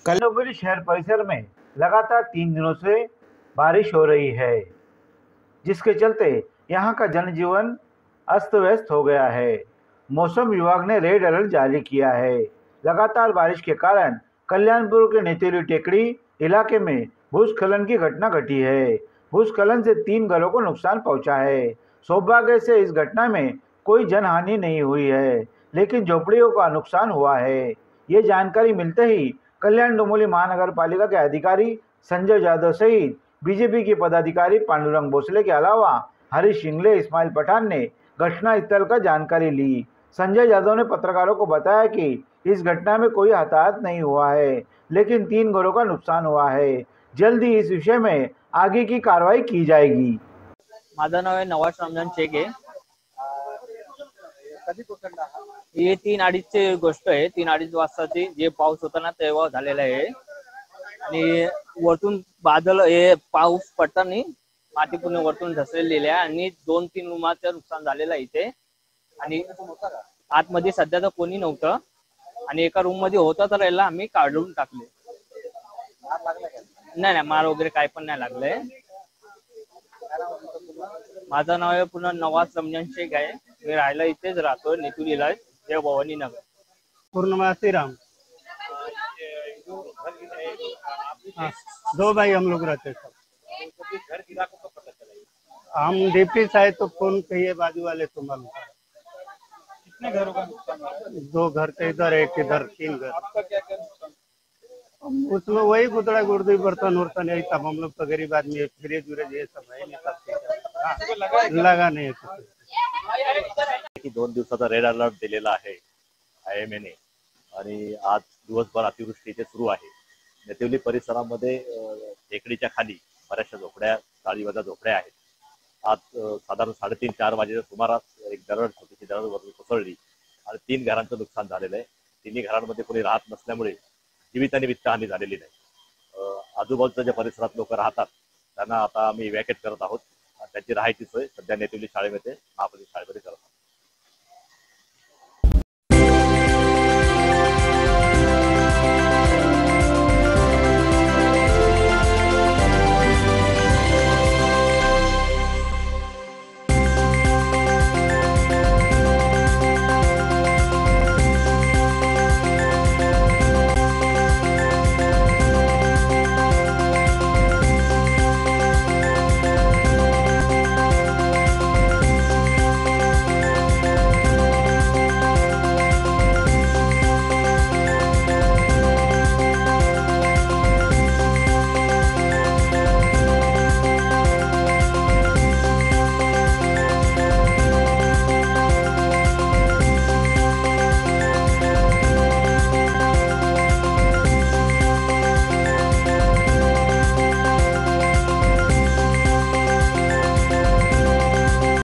कल्याण शहर परिसर में लगातार 3 दिनों से बारिश हो रही है, जिसके चलते यहाँ का जनजीवन अस्त व्यस्त हो गया है। मौसम विभाग ने रेड अलर्ट जारी किया है। लगातार बारिश के कारण कल्याणपुर के नेतेली टेकड़ी इलाके में भूस्खलन की घटना घटी है। भूस्खलन से 3 घरों को नुकसान पहुंचा है। सौभाग्य से इस घटना में कोई जनहानि नहीं हुई है, लेकिन झोपड़ियों का नुकसान हुआ है। ये जानकारी मिलते ही कल्याण डोंबिवली महानगर पालिका के अधिकारी संजय यादव सहित बीजेपी के पदाधिकारी पांडुरंग भोसले के अलावा हरीश शिंगले, इस्माइल पठान ने घटनास्थल का जानकारी ली। संजय यादव ने पत्रकारों को बताया कि इस घटना में कोई हताहत नहीं हुआ है, लेकिन 3 घरों का नुकसान हुआ है। जल्द ही इस विषय में आगे की कार्रवाई की जाएगी। माझं नाव आहे नवाज रमजान शेख आहे। कधी कोसळला हा? हे 3-2:30ची गोष्ट आहे। 3-2:30 वाजताची जे पाऊस होता ना तेव्हा झालेला आहे आणि वरतून बादल हे पाऊस पडताना माती पूर्ण वरतून ढसळलेली आहे आणि 2-3 रूमाचं नुकसान झालेलं आहे इथे। आणि आतमध्ये सध्या तर कोणी नव्हतं आणि एका रूम मध्ये होतं तर याला आम्ही काढून टाकले। मार लागला का? नाही मार वगैरे काय पण नाही लागलंय। माझं नाव आहे पुन्हा नवाज रमजान शेख आहे। मी राहायला इथेच राहतो, नेतुलीला, जय भवानी नगर। पूर्णिमा श्रीराम। हाँ, 2 भाई हम लोग रहते सब। घर गिरा को कब पता चला? हम डीपी साहब तो फोन कहिए बाजू वाले तो मालूम पड़ा। कितने घरों का नुकसान हुआ? 2 घर के इधर, एक इधर, 3 घर। आपका क्या क्या नुकसान? उसमें वही गुदड़ा गुर्दी बर्तन वर्तन यही सब। हम लोग तो गरीब आदमी है, फ्रिज व्रिज ये सब है नहीं, सब चीज़। हाँ, लगा नहीं है किसी की 2 दिवसाचा रेड अलर्ट दिलेला आहे IMA ने आणि आज दिवसभर अतिवृष्टीचे सुरू आहे। नेतेवली परिसरामध्ये टेकडीच्या खाली बऱ्याचशा झोपड्या, चाळीवाल्या झोपड्या आहेत। आज साधारण 3:30-4 वाजेच्या सुमारास एक दरड, छोटीशी दरड वरून कोसळली आणि 3 घरांचं नुकसान झालेलं आहे। 3ही घरांमध्ये कोणी राहत नसल्यामुळे जीवित आणि वित्तहानी झालेली नाही। आजूबाजूच्या ज्या परिसरात लोक राहतात त्यांना आता आम्ही इव्हॅक्युएट करत आहोत। त्यांची राहायची सोय सध्या नेतेवली शाळेमध्ये, महापालिका शाळेमध्ये करत आहोत।